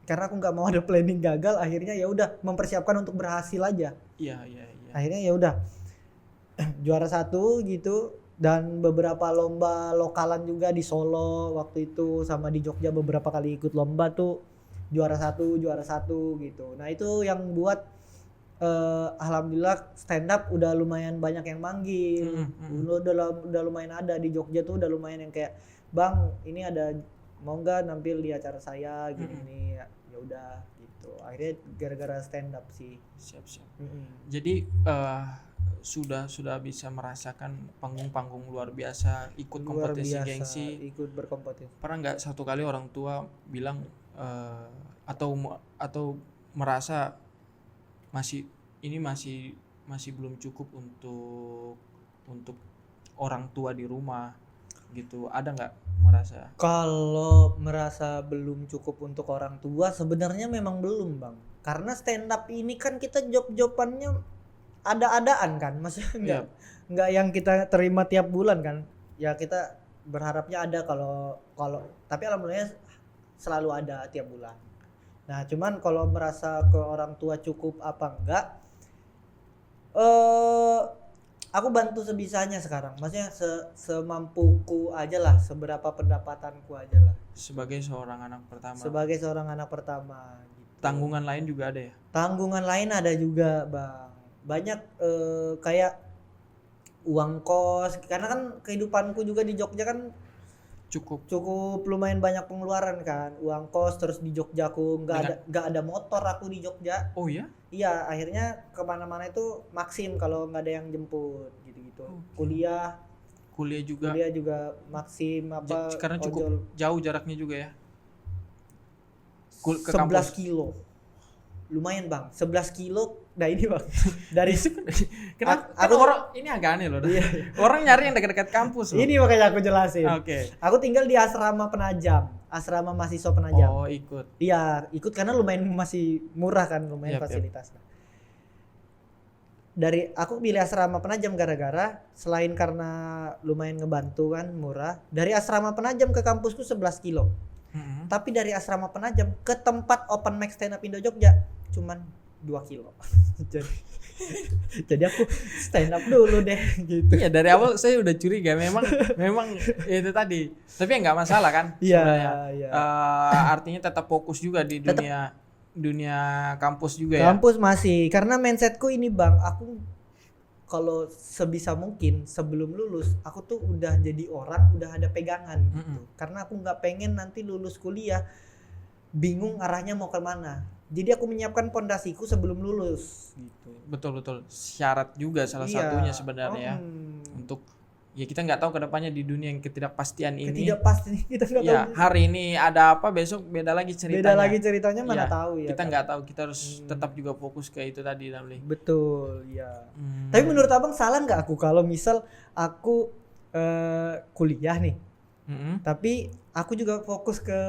S2: karena aku nggak mau ada planning gagal. Akhirnya ya udah mempersiapkan untuk berhasil aja.
S1: Iya.
S2: Akhirnya ya udah juara 1 gitu. Dan beberapa lomba lokalan juga di Solo waktu itu, sama di Jogja beberapa kali ikut lomba tuh. Juara satu gitu. Nah itu yang buat alhamdulillah stand up udah lumayan banyak yang manggil. Udah lumayan ada di Jogja tuh, udah lumayan yang kayak, Bang ini ada mau nggak nampil di acara saya gini. Ya udah gitu. Akhirnya gara-gara stand up sih.
S1: Siap. Jadi sudah bisa merasakan panggung-panggung luar biasa, ikut kompetisi gengsi,
S2: ikut berkompetisi.
S1: Pernah nggak satu kali orang tua bilang atau merasa masih ini masih belum cukup untuk orang tua di rumah gitu. Ada nggak merasa?
S2: Kalau merasa belum cukup untuk orang tua sebenarnya memang belum bang, karena stand up ini kan kita job-jobannya ada-adaan kan, maksudnya nggak yang kita terima tiap bulan kan, ya kita berharapnya ada kalau tapi alhamdulillah selalu ada tiap bulan. Nah cuman kalau merasa ke orang tua cukup apa enggak, aku bantu sebisanya sekarang, maksudnya semampuku aja lah, seberapa pendapatanku aja lah.
S1: Sebagai seorang anak pertama.
S2: Sebagai seorang anak pertama. Gitu.
S1: Tanggungan lain juga ada ya?
S2: Tanggungan lain ada juga bang. Banyak kayak uang kos, karena kan kehidupanku juga di Jogja kan
S1: Cukup.
S2: lumayan banyak pengeluaran kan, uang kos, terus di Jogjaku nggak ada motor aku di Jogja.
S1: Oh ya?
S2: Iya, akhirnya kemana-mana itu maksim kalau nggak ada yang jemput gitu-gitu. Kuliah juga maksim apa?
S1: Karena cukup
S2: ojol.
S1: jauh jaraknya juga ya. Ke
S2: 11
S1: kampus.
S2: kilo. Lumayan bang, 11 kilo. Nah ini bang, dari
S1: Kenapa? Orang ini agak aneh loh.
S2: Iya.
S1: Orang nyari yang dekat-dekat kampus loh.
S2: Ini makanya aku jelasin.
S1: Oke.
S2: Aku tinggal di asrama Penajam, asrama mahasiswa Penajam.
S1: Oh ikut.
S2: Iya, ikut karena lumayan masih murah kan, lumayan fasilitasnya. Dari aku pilih asrama Penajam gara-gara selain karena lumayan ngebantu kan, murah. Dari asrama Penajam ke kampusku 11 kilo. Tapi dari asrama Penajam ke tempat open mic stand up Indo Jogja cuman 2 kilo. jadi aku stand up dulu deh gitu.
S1: Ya dari awal saya udah curiga memang itu tadi. Tapi nggak masalah kan?
S2: Iya.
S1: Artinya tetap fokus juga di dunia kampus juga ya.
S2: Kampus masih, karena mindsetku ini bang, aku kalau sebisa mungkin sebelum lulus aku tuh udah jadi orang, udah ada pegangan gitu. Karena aku nggak pengen nanti lulus kuliah bingung arahnya mau kemana. Jadi aku menyiapkan pondasiku sebelum lulus gitu.
S1: Betul. Syarat juga salah satunya sebenarnya ya. Untuk ya kita nggak tahu kedepannya di dunia yang ketidakpastian ini.
S2: Ketidakpastian kita nggak
S1: ya,
S2: tahu.
S1: Hari ini ada apa, besok beda lagi ceritanya.
S2: Mana tahu ya.
S1: Kita nggak tahu, kita harus tetap juga fokus ke itu tadi Damli.
S2: Betul ya. Tapi menurut abang salah nggak aku kalau misal aku kuliah nih, tapi aku juga fokus ke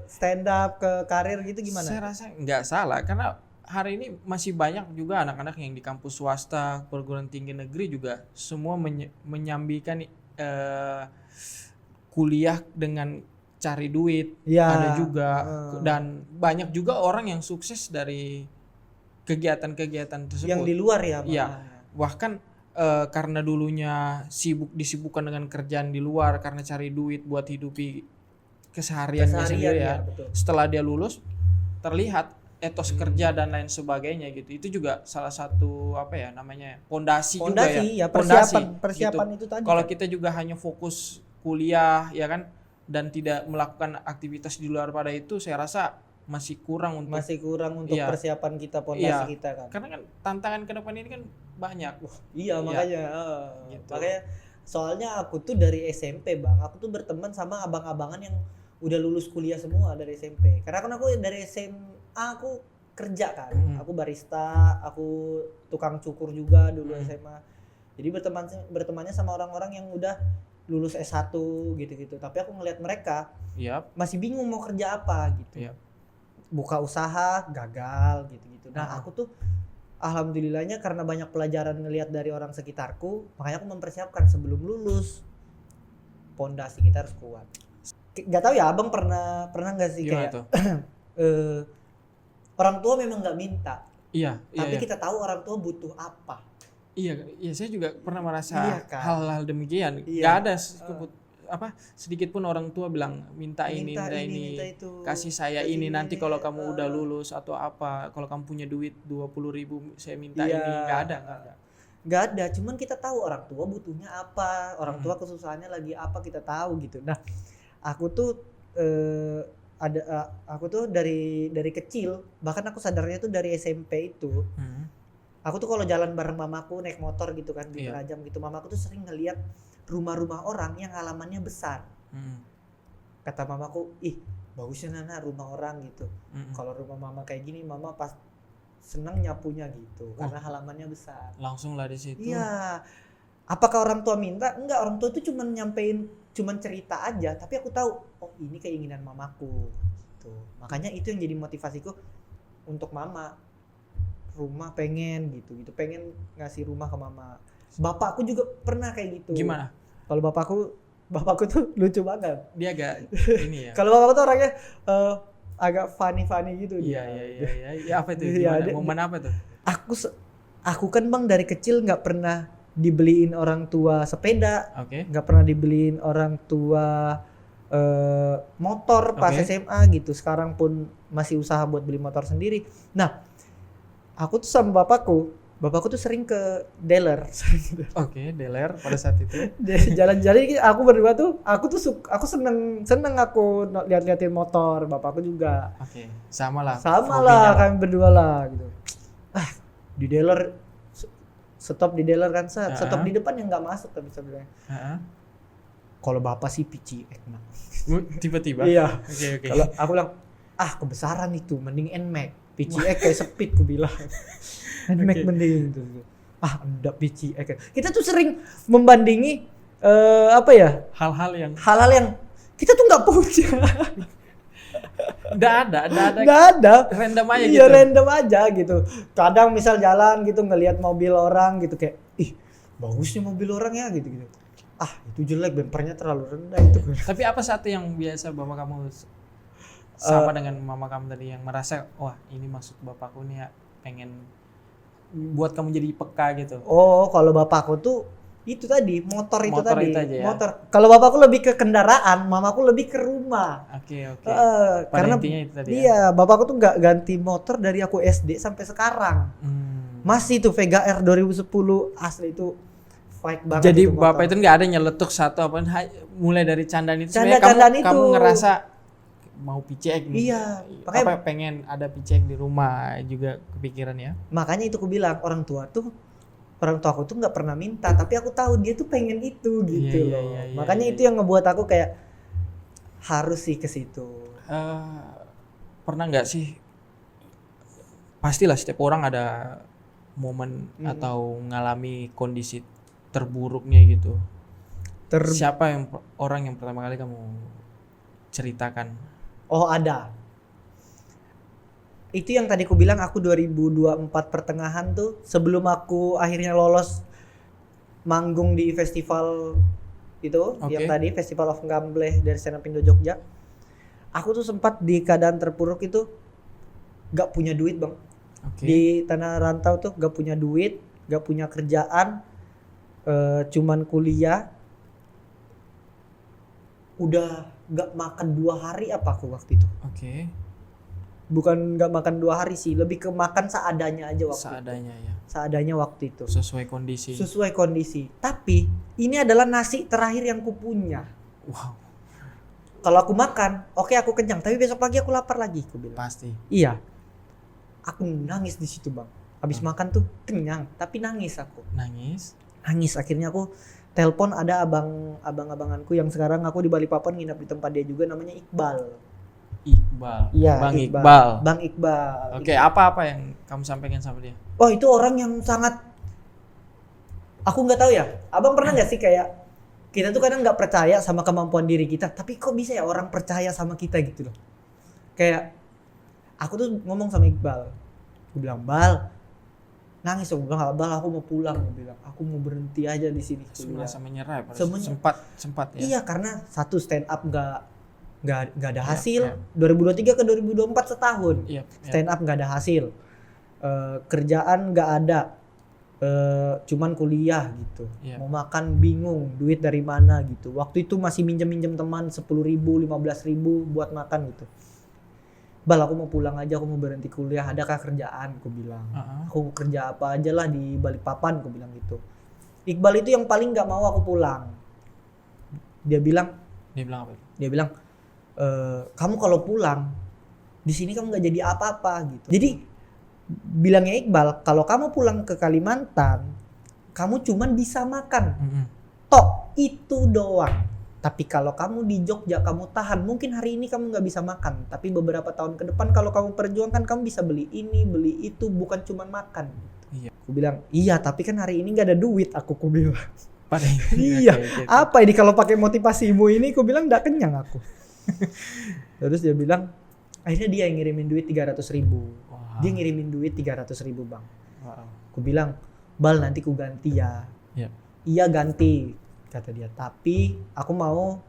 S2: stand up, ke karir gitu, gimana?
S1: Saya rasa nggak salah karena hari ini masih banyak juga anak-anak yang di kampus swasta, perguruan tinggi negeri juga semua menyambikan kuliah dengan cari duit.
S2: Ya,
S1: ada juga dan banyak juga orang yang sukses dari kegiatan-kegiatan tersebut.
S2: Yang di luar ya,
S1: Iya. Bahkan karena dulunya disibukkan dengan kerjaan di luar karena cari duit buat hidupi kesehariannya sendiri ya. Setelah dia lulus terlihat etos kerja dan lain sebagainya gitu. Itu juga salah satu pondasi juga ya.
S2: Persiapan gitu. Itu tadi.
S1: Kalau kita juga hanya fokus kuliah ya kan dan tidak melakukan aktivitas di luar pada itu, saya rasa masih kurang untuk
S2: persiapan kita, pondasi kita kan.
S1: Karena kan tantangan ke depan ini kan banyak.
S2: Makanya gitu. Makanya soalnya aku tuh dari SMP bang, aku tuh berteman sama abang-abangan yang udah lulus kuliah semua dari SMP. Karena kan aku dari SMA aku kerja kan, aku barista, aku tukang cukur juga dulu SMA. Jadi bertemannya sama orang-orang yang udah lulus S1 gitu-gitu. Tapi aku ngelihat mereka masih bingung mau kerja apa gitu. Buka usaha gagal gitu-gitu. Nah aku tuh alhamdulillahnya karena banyak pelajaran ngelihat dari orang sekitarku, makanya aku mempersiapkan sebelum lulus pondasi kita harus kuat. Gak tahu ya abang pernah nggak sih kayak orang tua memang nggak minta, tapi kita tahu orang tua butuh apa.
S1: Iya saya juga pernah merasa hal-hal demikian. Gak ada sedikit pun orang tua bilang minta ini, kasih saya ini nanti kalau kamu udah lulus atau apa, kalau kamu punya duit 20.000 saya minta ini. Gak ada.
S2: Cuman kita tahu orang tua butuhnya apa, orang tua kesusahannya lagi apa, kita tahu gitu. Nah aku tuh aku tuh dari kecil, bahkan aku sadarnya tuh dari SMP itu. Aku tuh kalau jalan bareng mamaku naik motor gitu kan di Penajam gitu, mamaku tuh sering ngeliat rumah-rumah orang yang halamannya besar. Kata mamaku, ih bagusnya Nana rumah orang gitu. Kalau rumah mama kayak gini, mama senang nyapunya gitu karena halamannya besar.
S1: Langsung lah di situ.
S2: Iya. Apakah orang tua minta? Enggak, orang tua itu cuman cerita aja, tapi aku tahu oh ini keinginan mamaku gitu. Makanya itu yang jadi motivasiku untuk mama. Rumah pengen gitu, pengen ngasih rumah ke mama. Bapakku juga pernah kayak gitu.
S1: Gimana?
S2: Kalau bapakku tuh lucu banget.
S1: Dia agak ini ya.
S2: Kalau bapakku tuh orangnya agak funny gitu.
S1: Iya. Ya apa itu?
S2: Iya,
S1: Gimana? Momen apa tuh?
S2: Aku kan bang dari kecil nggak pernah dibeliin orang tua sepeda,
S1: Oke.
S2: nggak pernah dibeliin orang tua motor pas
S1: Oke.
S2: SMA gitu. Sekarang pun masih usaha buat beli motor sendiri. Nah, aku tuh sama bapakku tuh sering ke dealer.
S1: Oke, dealer pada saat itu.
S2: Jalan-jalan aku berdua tuh, aku seneng aku lihat-liatin motor, bapakku juga.
S1: Oke, sama lah.
S2: Sama
S1: hobinya
S2: lah kami berdua lah gitu. Di dealer stop di dealer kan stop di depan yang nggak masuk tapi sebenarnya. Kalau bapak sih PCX nah.
S1: Tiba-tiba.
S2: Iya.
S1: Oke.
S2: Kalau aku bilang kebesaran itu mending NMAX. PCX kayak Speed ku bilang. NMAX
S1: Oke.
S2: mending itu. Enggak PCX. Kita tuh sering membandingi
S1: Hal-hal yang
S2: hal-hal yang kita tuh nggak punya.
S1: nggak
S2: ada.
S1: Random aja
S2: Iya,
S1: gitu.
S2: random aja gitu. Kadang misal jalan gitu ngelihat mobil orang gitu kayak, ih bagusnya mobil orang ya gitu. Itu jelek, bempernya terlalu rendah itu.
S1: Tapi apa satu yang biasa bapak kamu sama dengan mama kamu tadi yang merasa wah ini maksud bapakku nih ya pengen buat kamu jadi peka gitu.
S2: Oh, kalau bapakku tuh itu tadi motor itu
S1: Motor
S2: tadi.
S1: itu aja ya?
S2: Motor. Kalau bapakku lebih ke kendaraan, mamaku lebih ke rumah.
S1: Oke. Pada
S2: Karena
S1: intinya itu tadi ya.
S2: iya, bapakku tuh nggak ganti motor dari aku SD sampai sekarang. Masih tuh Vega R 2010 asli itu fight banget.
S1: Jadi
S2: itu motor.
S1: bapak itu nggak ada nyeletuk satu apa mulai dari candaan itu sebenarnya
S2: Candaan itu.
S1: kamu ngerasa mau PCX nih.
S2: Iya, makanya-
S1: Apa pengen ada PCX di rumah juga kepikiran ya.
S2: Makanya itu aku bilang orang tua aku tuh nggak pernah minta, tapi aku tahu dia tuh pengen itu gitu
S1: Iya,
S2: loh.
S1: iya,
S2: Makanya
S1: iya,
S2: itu yang ngebuat aku kayak harus sih ke situ.
S1: Pernah nggak sih? Pastilah setiap orang ada momen atau ngalami kondisi terburuknya gitu. Siapa orang yang pertama kali kamu ceritakan?
S2: Oh ada. Itu yang tadi aku bilang aku 2024 pertengahan tuh sebelum aku akhirnya lolos manggung di festival itu yang tadi Festival of Gambleh dari Senapindo Jogja. Aku tuh sempat di keadaan terpuruk itu gak punya duit bang. Di tanah rantau tuh gak punya duit, gak punya kerjaan, cuman kuliah. Udah gak makan 2 hari apa aku waktu itu. Bukan gak makan 2 hari sih, lebih ke makan seadanya aja waktu
S1: Seadanya
S2: itu.
S1: ya.
S2: Seadanya waktu itu.
S1: Sesuai kondisi.
S2: Sesuai kondisi. Tapi ini adalah nasi terakhir yang kupunya.
S1: Wow.
S2: Kalau aku makan, oke aku kenyang, tapi besok pagi aku lapar lagi, aku bilang.
S1: Pasti.
S2: Iya. Aku nangis di situ, Bang. Habis makan tuh kenyang, tapi nangis aku.
S1: Nangis.
S2: Akhirnya aku telepon ada abang-abanganku yang sekarang aku di Balikpapan nginap di tempat dia juga namanya Iqbal. Iya,
S1: Bang Iqbal.
S2: Bang Iqbal.
S1: Oke, apa yang kamu sampaikan sama dia?
S2: Oh, itu orang yang sangat aku nggak tahu ya. Abang pernah nggak sih kayak kita tuh kadang nggak percaya sama kemampuan diri kita, tapi kok bisa ya orang percaya sama kita gitu loh. Kayak aku tuh ngomong sama Iqbal. Aku bilang, "Bal, nangis aku bilang, "Bal, aku mau pulang." Aku bilang, "Aku mau berhenti aja di sini."
S1: Merasa menyerah pada
S2: Semuanya-
S1: sempat ya.
S2: Iya, karena satu stand up nggak ada hasil.
S1: Iya.
S2: 2023 ke 2024 setahun.
S1: Iya.
S2: Stand up nggak ada hasil. Kerjaan nggak ada. Cuman kuliah gitu.
S1: Iya.
S2: Mau makan bingung, duit dari mana gitu. Waktu itu masih minjem teman 10.000, 15.000 buat makan gitu. Bal, aku mau pulang aja, aku mau berhenti kuliah. Adakah kerjaan? Aku bilang. Aku kerja apa aja lah di Balikpapan, aku bilang gitu. Iqbal itu yang paling nggak mau aku pulang. Dia bilang
S1: apa?
S2: Dia bilang, kamu kalau pulang di sini kamu nggak jadi apa-apa gitu. Jadi bilangnya Iqbal, kalau kamu pulang ke Kalimantan, kamu cuman bisa makan. Tok itu doang. Tapi kalau kamu di Jogja kamu tahan, mungkin hari ini kamu nggak bisa makan, tapi beberapa tahun ke depan kalau kamu perjuangkan kamu bisa beli ini, beli itu, bukan cuma makan.
S1: Iya.
S2: Aku bilang, iya tapi kan hari ini nggak ada duit, aku bilang.
S1: Pada
S2: Iya,
S1: Oke.
S2: apa ini kalau pakai motivasimu ini, aku bilang nggak kenyang aku. Terus dia bilang, akhirnya dia yang ngirimin duit 300.000.
S1: Wah.
S2: Dia ngirimin duit 300.000 bang.
S1: Wow.
S2: Aku bilang, Bal nanti ku ganti ya.
S1: Iya.
S2: Iya ganti, kata dia. Tapi aku mau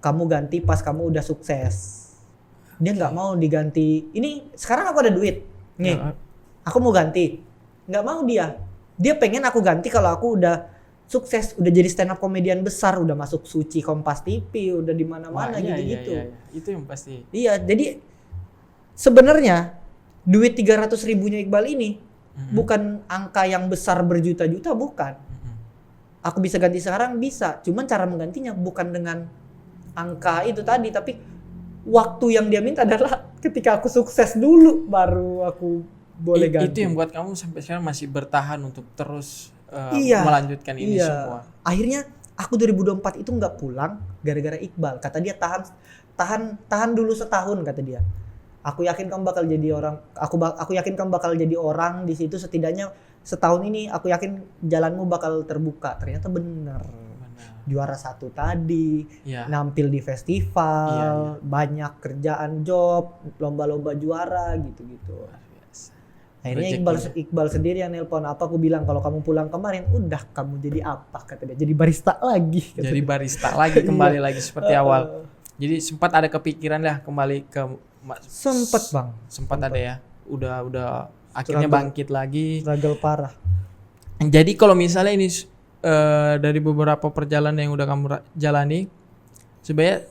S2: kamu ganti pas kamu udah sukses. Dia nggak mau diganti. Ini sekarang aku ada duit, nih.
S1: Ya,
S2: Aku mau ganti. Nggak mau dia. Dia pengen aku ganti kalau aku udah sukses, udah jadi stand up komedian besar, udah masuk Suci Kompas TV, udah di mana-mana
S1: iya,
S2: gitu-gitu.
S1: iya. Itu yang pasti.
S2: Iya, jadi sebenarnya duit 300.000-nya Iqbal ini bukan angka yang besar berjuta-juta, bukan. Aku bisa ganti sekarang bisa, cuman cara menggantinya bukan dengan angka itu tadi, tapi waktu yang dia minta adalah ketika aku sukses dulu baru aku boleh ganti.
S1: Itu yang buat kamu sampai sekarang masih bertahan untuk terus
S2: Iya,
S1: melanjutkan ini
S2: iya.
S1: semua.
S2: Akhirnya aku 2024 itu nggak pulang gara-gara Iqbal. Kata dia tahan dulu setahun, kata dia. Aku yakin kamu bakal jadi orang. Aku yakin kamu bakal jadi orang di situ, setidaknya setahun ini. Aku yakin jalanmu bakal terbuka. Ternyata bener. Juara 1 tadi,
S1: Iya.
S2: nampil di festival,
S1: Iya.
S2: banyak kerjaan job, lomba-lomba juara gitu-gitu.
S1: Luar biasa.
S2: Akhirnya
S1: Rezekinya.
S2: Iqbal sendiri yang nelpon. Apa aku bilang, kalau kamu pulang kemarin, udah kamu jadi apa, kata dia, jadi barista lagi, kata
S1: Jadi
S2: dia.
S1: barista lagi, kembali lagi seperti awal. Jadi sempat ada kepikiran lah kembali ke
S2: Sempet bang,
S1: sempat ada ya. Udah akhirnya
S2: Struggle.
S1: bangkit lagi.
S2: struggle parah.
S1: Jadi kalau misalnya ini dari beberapa perjalanan yang udah kamu jalani, sebenarnya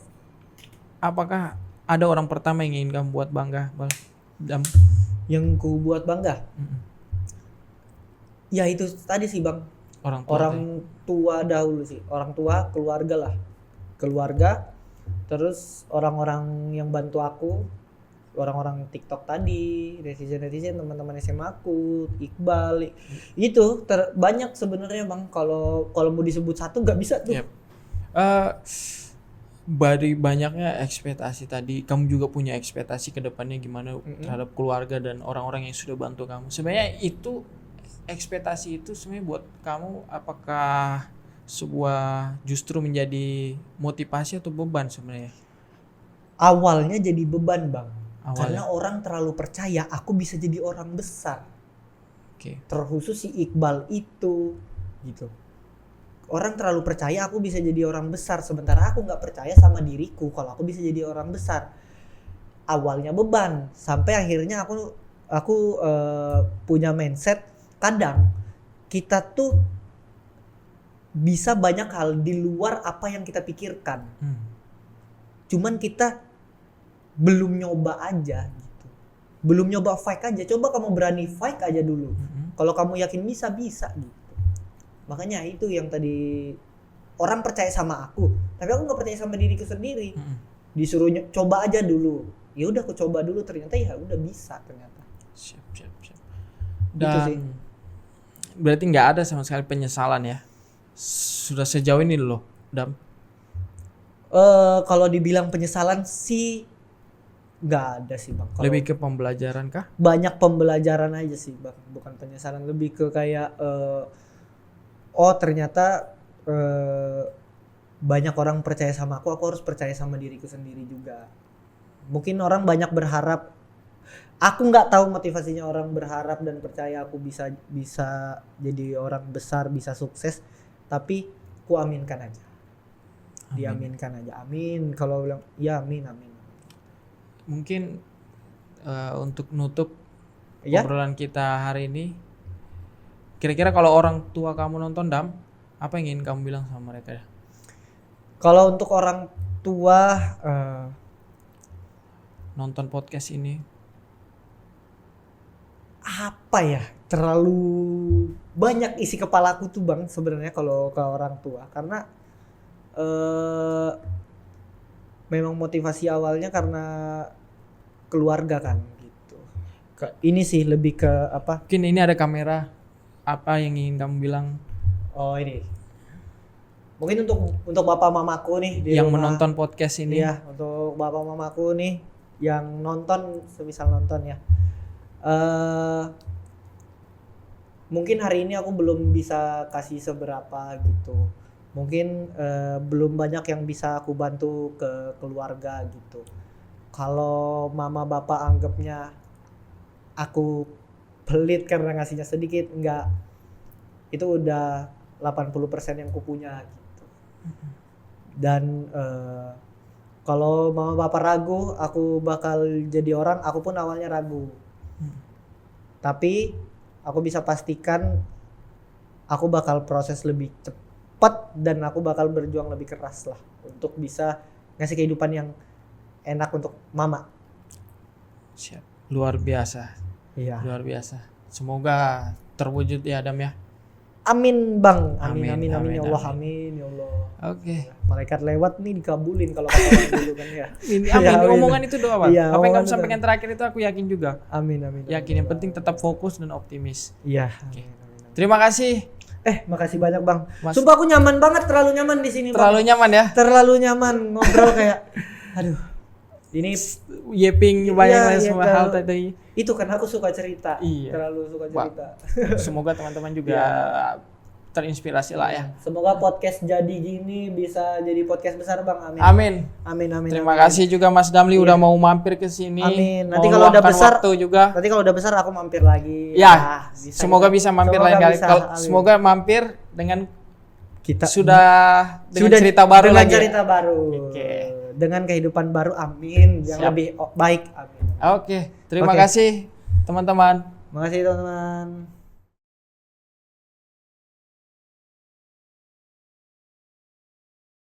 S1: apakah ada orang pertama yang ingin kamu buat bangga, Bang? Dam?
S2: Yang ku buat bangga, ya itu tadi sih bang,
S1: Orang tua.
S2: orang tua dahulu sih, orang tua, keluarga lah, keluarga, terus orang-orang yang bantu aku, orang-orang TikTok tadi, netizen teman-teman SMA aku, Iqbal, itu banyak sebenarnya bang. Kalau mau disebut satu nggak bisa tuh.
S1: Yep. Dari banyaknya ekspektasi tadi, kamu juga punya ekspektasi ke depannya gimana terhadap keluarga dan orang-orang yang sudah bantu kamu. Sebenarnya itu ekspektasi itu sebenarnya buat kamu apakah sebuah justru menjadi motivasi atau beban sebenarnya?
S2: Awalnya jadi beban bang,
S1: Awalnya.
S2: karena orang terlalu percaya aku bisa jadi orang besar.
S1: Oke.
S2: Terkhusus si Iqbal itu gitu. Orang terlalu percaya aku bisa jadi orang besar, sementara aku nggak percaya sama diriku kalau aku bisa jadi orang besar. Awalnya beban, sampai akhirnya aku punya mindset, kadang kita tuh bisa banyak hal di luar apa yang kita pikirkan. Cuman kita belum nyoba aja gitu. Belum nyoba fight aja. Coba kamu berani fight aja dulu. Kalau kamu yakin bisa gitu. Makanya itu yang tadi, orang percaya sama aku, tapi aku nggak percaya sama diriku sendiri. Disuruh coba aja dulu. Ya udah aku coba dulu, ternyata ya udah bisa ternyata.
S1: Siap.
S2: Gitu
S1: Dan
S2: sih.
S1: berarti nggak ada sama sekali penyesalan ya? Sudah sejauh ini loh, Dam.
S2: Kalau dibilang penyesalan sih nggak ada sih bang. Kalau
S1: Lebih ke pembelajaran kah?
S2: banyak pembelajaran aja sih bang, bukan penyesalan, lebih ke kayak oh ternyata banyak orang percaya sama aku harus percaya sama diriku sendiri juga. Mungkin orang banyak berharap, aku nggak tahu motivasinya orang berharap dan percaya aku bisa jadi orang besar, bisa sukses, tapi ku aminkan aja. Diaminkan aja, amin. Kalau bilang ya amin.
S1: Mungkin untuk nutup
S2: Ya,
S1: obrolan kita hari ini, kira-kira kalau orang tua kamu nonton, Dam, apa yang ingin kamu bilang sama mereka ya?
S2: kalau untuk orang tua
S1: Nonton podcast ini,
S2: apa ya, terlalu banyak isi kepalaku tuh bang sebenarnya kalau ke orang tua, karena memang motivasi awalnya karena keluarga kan gitu. Ini sih lebih ke apa?
S1: mungkin ini ada kamera, apa yang ingin kamu bilang?
S2: Oh ini, Mungkin untuk bapak mamaku nih di
S1: yang
S2: rumah,
S1: menonton podcast ini.
S2: iya, untuk bapak mamaku nih yang nonton, semisal nonton ya. Mungkin hari ini aku belum bisa kasih seberapa gitu. Mungkin belum banyak yang bisa aku bantu ke keluarga gitu. Kalau mama bapak anggapnya aku pelit karena ngasihnya sedikit, enggak. Itu udah 80% yang ku punya gitu. Dan kalau mama bapak ragu aku bakal jadi orang, aku pun awalnya ragu. Tapi aku bisa pastikan aku bakal proses lebih cepat dan aku bakal berjuang lebih keras lah untuk bisa ngasih kehidupan yang enak untuk mama.
S1: Siap. Luar biasa.
S2: Iya.
S1: Luar biasa. Semoga terwujud ya Adam ya.
S2: Amin bang, amin
S1: Amin,
S2: amin, ya Allah,
S1: amin.
S2: amin ya Allah.
S1: Oke.
S2: Malaikat lewat nih dikabulin kalau kata orang dulu kan ya.
S1: Ini
S2: Ya,
S1: amin.
S2: amin.
S1: Omongan itu doa, Bang.
S2: Iya,
S1: Apa yang
S2: omongan
S1: kamu
S2: itu.
S1: sampaikan terakhir itu aku yakin juga.
S2: Amin amin.
S1: Yakin yang penting tetap fokus dan optimis.
S2: Iya.
S1: Oke.
S2: Amin, amin, amin.
S1: Terima kasih.
S2: Makasih banyak bang.
S1: Mas-
S2: Sumpah aku nyaman banget, terlalu nyaman di sini bang.
S1: Terlalu nyaman ya.
S2: Terlalu nyaman ngobrol kayak, aduh. Ini
S1: Yeping banyak
S2: Iya,
S1: semua
S2: iya,
S1: hal
S2: kalau-
S1: tadi.
S2: itu kan aku suka cerita.
S1: Iya.
S2: Terlalu suka cerita.
S1: Semoga teman-teman juga
S2: Iya.
S1: terinspirasi lah ya.
S2: Semoga podcast jadi gini bisa jadi podcast besar bang. Amin.
S1: Amin.
S2: Amin amin.
S1: Terima
S2: amin.
S1: kasih juga Mas Damli
S2: Iya.
S1: udah mau mampir ke sini.
S2: Amin.
S1: Mau
S2: Nanti kalau udah
S1: meluangkan
S2: besar-
S1: waktu juga.
S2: Nanti kalau udah besar aku mampir lagi.
S1: Ya,
S2: bisa
S1: semoga
S2: kita-
S1: bisa mampir
S2: semoga
S1: lain kali.
S2: bisa,
S1: Kalau
S2: amin.
S1: semoga mampir dengan
S2: kita
S1: sudah dengan cerita baru
S2: dengan
S1: lagi.
S2: cerita baru.
S1: Oke.
S2: Dengan kehidupan baru. Amin. Yang
S1: Siap.
S2: lebih baik. Amin.
S1: Oke, terima
S2: Oke.
S1: kasih teman-teman.
S2: Makasih teman-teman.